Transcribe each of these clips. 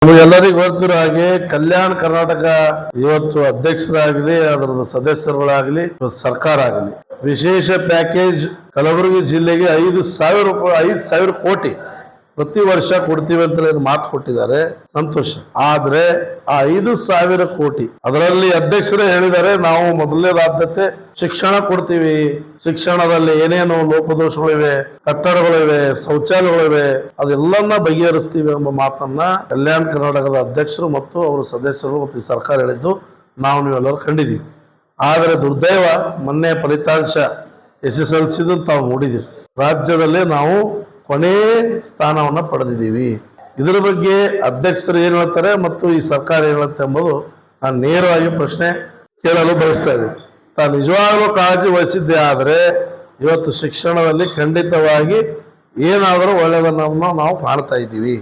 ನಮಗೆಲ್ಲರಿಗೂ ಗೊತ್ತಿರೋ ಹಾಗೆ ಕಲ್ಯಾಣ ಕರ್ನಾಟಕ ಇವತ್ತು ಅಧ್ಯಕ್ಷರಾಗಲಿ ಅದರ ಸದಸ್ಯರುಗಳಾಗಲಿ ಸರ್ಕಾರ ಆಗಲಿ ವಿಶೇಷ ಪ್ಯಾಕೇಜ್ ಕಲಬುರಗಿ ಜಿಲ್ಲೆಗೆ 5,000 ಕೋಟಿ ಪ್ರತಿ ವರ್ಷ ಕೊಡ್ತೀವಿ ಅಂತ ಮಾತು ಕೊಟ್ಟಿದ್ದಾರೆ. ಸಂತೋಷ. ಆದ್ರೆ ಆ 5,000 ಕೋಟಿ ಅದರಲ್ಲಿ ಅಧ್ಯಕ್ಷರೇ ಹೇಳಿದ್ದಾರೆ, ನಾವು ಮೊದಲನೇ ಆದ್ಯತೆ ಶಿಕ್ಷಣ ಕೊಡ್ತೀವಿ, ಶಿಕ್ಷಣದಲ್ಲಿ ಏನೇನು ಲೋಪದೋಷಗಳಿವೆ, ಕಟ್ಟಡಗಳಿವೆ, ಶೌಚಾಲಯಗಳಿವೆ, ಅದೆಲ್ಲನ್ನ ಬಗೆಹರಿಸ್ತೀವಿ ಎಂಬ ಮಾತನ್ನ ಕಲ್ಯಾಣ ಕರ್ನಾಟಕದ ಅಧ್ಯಕ್ಷರು ಮತ್ತು ಅವರ ಸದಸ್ಯರು ಮತ್ತು ಸರ್ಕಾರ ಹೇಳಿದ್ದು ನೀವೆಲ್ಲರೂ ಕಂಡಿದ್ದೀವಿ. ಆದರೆ ದುರ್ದೈವ ಮೊನ್ನೆ ಫಲಿತಾಂಶ SSLC ತಾವು ನೋಡಿದ್ದೀವಿ. ರಾಜ್ಯದಲ್ಲೇ ನಾವು ಕೊನೆ ಸ್ಥಾನವನ್ನು ಪಡೆದಿದ್ದೀವಿ. ಇದರ ಬಗ್ಗೆ ಅಧ್ಯಕ್ಷರು ಏನು ಹೇಳ್ತಾರೆ ಮತ್ತು ಈ ಸರ್ಕಾರ ಏನು ಹೇಳುತ್ತೆ ಎಂಬುದು ನಾನು ನೇರವಾಗಿ ಪ್ರಶ್ನೆ ಕೇಳಲು ಬಯಸ್ತಾ ಇದ್ದೀನಿ. ತಾನು ನಿಜವಾಗ್ಲೂ ಕಾಳಜಿ ವಹಿಸಿದ್ದೆ ಆದರೆ ಇವತ್ತು ಶಿಕ್ಷಣದಲ್ಲಿ ಖಂಡಿತವಾಗಿ ಏನಾದರೂ ಒಳ್ಳೆಯದನ್ನು ನಾವು ಕಾಣ್ತಾ ಇದ್ದೀವಿ.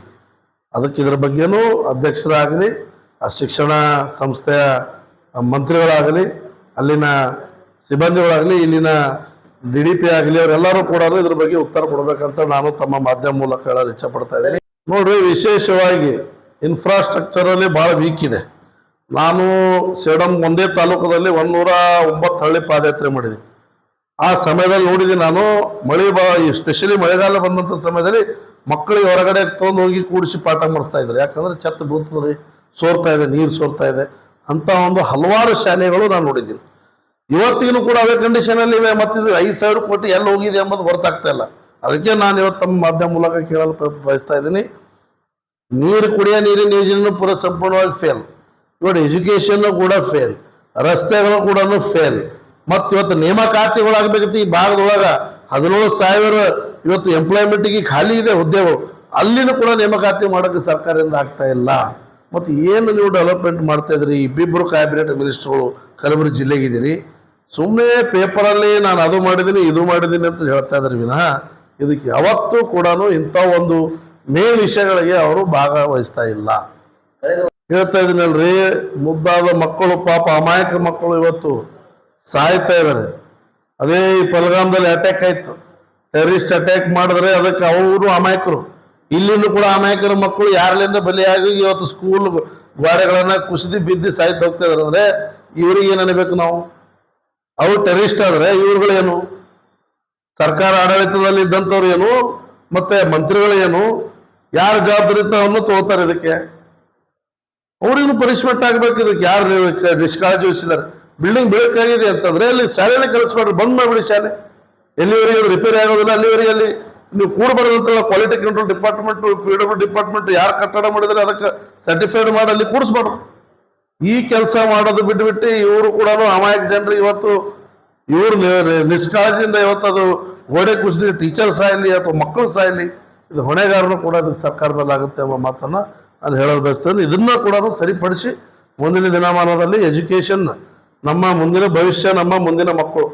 ಅದಕ್ಕೆ ಇದರ ಬಗ್ಗೆನೂ ಅಧ್ಯಕ್ಷರಾಗಲಿ, ಆ ಶಿಕ್ಷಣ ಸಂಸ್ಥೆಯ ಮಂತ್ರಿಗಳಾಗಲಿ, ಅಲ್ಲಿನ ಸಿಬ್ಬಂದಿಗಳಾಗಲಿ, ಇಲ್ಲಿನ DDP ಆಗಲಿ, ಅವರೆಲ್ಲರೂ ಕೂಡ ಇದ್ರ ಬಗ್ಗೆ ಉತ್ತರ ಕೊಡ್ಬೇಕಂತ ನಾನು ತಮ್ಮ ಮಾಧ್ಯಮ ಮೂಲಕ ಹೇಳಲು ಇಚ್ಛೆ ಪಡ್ತಾ ಇದ್ದೀನಿ. ನೋಡ್ರಿ, ವಿಶೇಷವಾಗಿ ಇನ್ಫ್ರಾಸ್ಟ್ರಕ್ಚರ್ ಅಲ್ಲಿ ಬಹಳ ವೀಕ್ ಇದೆ. ನಾನು ಸೇಡಂ ಒಂದೇ ತಾಲೂಕದಲ್ಲಿ 109 ಹಳ್ಳಿ ಪಾದಯಾತ್ರೆ ಮಾಡಿದ್ದೀನಿ. ಆ ಸಮಯದಲ್ಲಿ ನೋಡಿದ್ದೀನಿ ನಾನು, ಸ್ಪೆಷಲಿ ಮಳೆಗಾಲ ಬಂದಂತ ಸಮಯದಲ್ಲಿ ಮಕ್ಕಳಿಗೆ ಹೊರಗಡೆ ತೊಗೊಂಡು ಹೋಗಿ ಕೂಡಿಸಿ ಪಾಠ ಮಾಡಿಸ್ತಾ ಇದ್ರು. ಯಾಕಂದ್ರೆ ಛತ್ ಬೀಳ್ತದೆ, ಸೋರ್ತಾ ಇದೆ, ನೀರು ಸೋರ್ತಾ ಇದೆ ಅಂತ ಒಂದು ಹಲವಾರು ಶಾಲೆಗಳು ನಾನು ನೋಡಿದ್ದೀನಿ. ಇವತ್ತಿಗೂ ಕೂಡ ಅವೇ ಕಂಡೀಷನ್ ಅಲ್ಲಿ ಇವೆ. ಮತ್ತಿದು 5,000 ಕೋಟಿ ಎಲ್ಲಿ ಹೋಗಿದೆ ಎಂಬುದು ಗೊತ್ತಾಗ್ತಾ ಇಲ್ಲ. ಅದಕ್ಕೆ ನಾನು ಇವತ್ತು ತಮ್ಮ ಮಾಧ್ಯಮ ಮೂಲಕ ಕೇಳಲು ಬಯಸ್ತಾ ಇದ್ದೀನಿ. ಕುಡಿಯೋ ನೀರಿನ ಯೋಜನೆ ಪೂರ ಸಂಪೂರ್ಣವಾಗಿ ಫೇಲ್. ಇವತ್ತು ಎಜುಕೇಶನ್ ಕೂಡ ಫೇಲ್, ರಸ್ತೆಗಳು ಕೂಡ ಫೇಲ್. ಮತ್ತು ಇವತ್ತು ನೇಮಕಾತಿಗಳಾಗಬೇಕಿತ್ತು. ಈ ಭಾಗದೊಳಗ 17,000 ಇವತ್ತು ಎಂಪ್ಲಾಯ್ಮೆಂಟ್ಗೆ ಖಾಲಿ ಇದೆ ಹುದ್ದೆಗಳು, ಅಲ್ಲಿನೂ ಕೂಡ ನೇಮಕಾತಿ ಮಾಡೋಕ್ಕೆ ಸರ್ಕಾರದಿಂದ ಆಗ್ತಾ ಇಲ್ಲ. ಮತ್ತು ಏನು ನೀವು ಡೆವಲಪ್ಮೆಂಟ್ ಮಾಡ್ತಾ ಇದ್ರಿ? ಇಬ್ಬಿಬ್ಬರು ಕ್ಯಾಬಿನೆಟ್ ಮಿನಿಸ್ಟರ್ಗಳು ಕಲಬುರಗಿ ಜಿಲ್ಲೆಗಿದ್ದೀರಿ. ಸುಮ್ಮನೆ ಪೇಪರಲ್ಲಿ ನಾನು ಅದು ಮಾಡಿದ್ದೀನಿ ಇದು ಮಾಡಿದ್ದೀನಿ ಅಂತ ಹೇಳ್ತಾ ಇದ್ದಾರೆ ವಿನಃ ಇದಕ್ಕೆ ಯಾವತ್ತೂ ಕೂಡ ಇಂಥ ಒಂದು ಮೇನ್ ವಿಷಯಗಳಿಗೆ ಅವರು ಭಾಗವಹಿಸ್ತಾ ಇಲ್ಲ. ಹೇಳ್ತಾ ಇದ್ದೀನಲ್ರಿ, ಮುದ್ದಾದ ಮಕ್ಕಳು, ಪಾಪ ಅಮಾಯಕ ಮಕ್ಕಳು ಇವತ್ತು ಸಾಯ್ತಾ ಇದ್ದಾರೆ. ಅದೇ ಈ ಪಲ್ಗಾಮದಲ್ಲಿ ಅಟ್ಯಾಕ್ ಆಯ್ತು, ಟೆರರಿಸ್ಟ್ ಅಟ್ಯಾಕ್ ಮಾಡಿದ್ರೆ ಅದಕ್ಕೆ ಅವರು ಅಮಾಯಕರು, ಇಲ್ಲಿಂದ ಕೂಡ ಅಮಾಯಕರ ಮಕ್ಕಳು ಯಾರಲ್ಲಿಂದ ಬಲಿಯಾಗಿ ಇವತ್ತು ಸ್ಕೂಲ್ ಗೋಡೆಗಳನ್ನ ಕುಸಿದು ಬಿದ್ದು ಸಾಯ್ತು ಹೋಗ್ತಾ ಇದಾರೆ. ಅಂದ್ರೆ ಇವ್ರಿಗೆ ಏನ್ ಅನ್ಬೇಕು ನಾವು? ಅವ್ರು ಟೆರರಿಸ್ಟ್ ಆದ್ರೆ ಇವ್ರುಗಳೇನು? ಸರ್ಕಾರ ಆಡಳಿತದಲ್ಲಿ ಇದ್ದಂಥವ್ರು ಏನು, ಮತ್ತೆ ಮಂತ್ರಿಗಳು ಏನು? ಯಾರ ಜವಾಬ್ದಾರಿತವನ್ನು ತಗೋತಾರೆ ಇದಕ್ಕೆ? ಅವ್ರಿಗೂ ಪನಿಷ್ಮೆಂಟ್ ಆಗ್ಬೇಕು. ಇದಕ್ಕೆ ಯಾರು ನಿಷ್ಕಾಳಜಿ ವಹಿಸಿದ್ದಾರೆ? ಬಿಲ್ಡಿಂಗ್ ಬೇಕಾಗಿದೆ ಅಂತಂದ್ರೆ ಅಲ್ಲಿ ಶಾಲೆನೇ ಕಲಿಸ್ಬೇಡ್ರಿ, ಬಂದ್ ಮಾಡ್ಬಿಡಿ ಶಾಲೆ. ಎಲ್ಲಿವರೆಗೆ ಅದು ರಿಪೇರಿ ಆಗೋದಿಲ್ಲ ಅಲ್ಲಿವರೆಗೆ ಅಲ್ಲಿ ನೀವು ಕೂಡಬಾರ್ದಂತ quality control department, PW department ಯಾರು ಕಟ್ಟಡ ಮಾಡಿದ್ರೆ ಅದಕ್ಕೆ ಸರ್ಟಿಫೈಡ್ ಮಾಡಿ ಅಲ್ಲಿ ಕೂಡಿಸ್ಬಾರ್ದು. ಈ ಕೆಲಸ ಮಾಡೋದು ಬಿಟ್ಟು ಇವರು ಕೂಡ ಅಮಾಯಕ ಜನರಿಗೆ ಇವತ್ತು ಇವರು ನಿಷ್ಕಾಳಜಿಯಿಂದ ಇವತ್ತು ಅದು ಗೋಡೆ ಕುಸಿದು ಟೀಚರ್ಸ್ ಆಗಲಿ ಅಥವಾ ಮಕ್ಕಳು ಸಾಯಲಿ, ಇದು ಹೊಣೆಗಾರನು ಕೂಡ ಅದಕ್ಕೆ ಸರ್ಕಾರದಲ್ಲಿ ಆಗುತ್ತೆ ಎಂಬ ಮಾತನ್ನ ನಾನು ಹೇಳಲು ಬಯಸ್ತೇನೆ. ಇದನ್ನ ಕೂಡ ಸರಿಪಡಿಸಿ ಮುಂದಿನ ದಿನಮಾನದಲ್ಲಿ ಎಜುಕೇಶನ್, ನಮ್ಮ ಮುಂದಿನ ಭವಿಷ್ಯ, ನಮ್ಮ ಮುಂದಿನ ಮಕ್ಕಳು,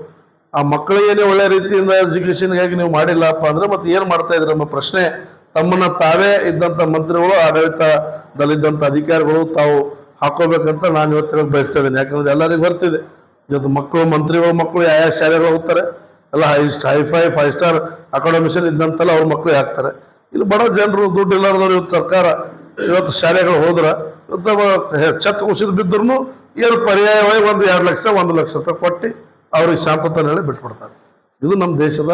ಆ ಮಕ್ಕಳಿಗೇನೆ ಒಳ್ಳೆ ರೀತಿಯಿಂದ ಎಜುಕೇಶನ್ಗಾಗಿ ನೀವು ಮಾಡಿಲ್ಲಪ್ಪ ಅಂದ್ರೆ ಮತ್ತೆ ಏನು ಮಾಡ್ತಾ ಇದ್ರಿ ನಮ್ಮ ಪ್ರಶ್ನೆ ತಮ್ಮನ್ನ ತಾವೇ ಇದ್ದಂಥ ಮಂತ್ರಿಗಳು, ಆಡಳಿತದಲ್ಲಿದ್ದಂಥ ಅಧಿಕಾರಿಗಳು ತಾವು ಹಾಕೋಬೇಕಂತ ನಾನು ಇವತ್ತು ಹೇಳಕ್ ಬಯಸ್ತಾ ಇದ್ದೀನಿ. ಯಾಕಂದ್ರೆ ಎಲ್ಲರಿಗೂ ಬರ್ತಿದೆ, ಇವತ್ತು ಮಕ್ಕಳು, ಮಂತ್ರಿಗಳು ಮಕ್ಕಳು ಯಾವ ಶಾಲೆಗಳು ಹೋಗ್ತಾರೆ ಎಲ್ಲ ಹೈಫೈ 5 ಸ್ಟಾರ್ ಅಕಾಡೆಮಿಷನ್ ಇದ್ದಂತೆಲ್ಲ ಅವ್ರ ಮಕ್ಕಳು ಹಾಕ್ತಾರೆ. ಇಲ್ಲಿ ಬಡ ಜನರು, ದುಡ್ಡು ಇಲ್ಲಾರ್ದವ್ರು ಇವತ್ತು ಸರ್ಕಾರ ಇವತ್ತು ಶಾಲೆಗಳು ಹೋದ್ರ ಇವತ್ತು ಛತ್ ಕುಸಿದು ಬಿದ್ದರೂ ಏನು ಪರ್ಯಾಯವಾಗಿ 2 ಲಕ್ಷ 1 ಲಕ್ಷ ರೂಪಾಯಿ ಕೊಟ್ಟು ಅವ್ರಿಗೆ ಶಾಂತತೆ ಹೇಳಿ ಬಿಟ್ಬಿಡ್ತಾರೆ. ಇದು ನಮ್ಮ ದೇಶದ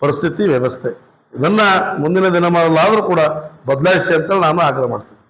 ಪರಿಸ್ಥಿತಿ, ವ್ಯವಸ್ಥೆ. ಇದನ್ನ ಮುಂದಿನ ದಿನಮಾನದಲ್ಲಾದ್ರೂ ಕೂಡ ಬದಲಾಯಿಸಿ ಅಂತೇಳಿ ನಾನು ಆಗ್ರಹ ಮಾಡ್ತೀನಿ.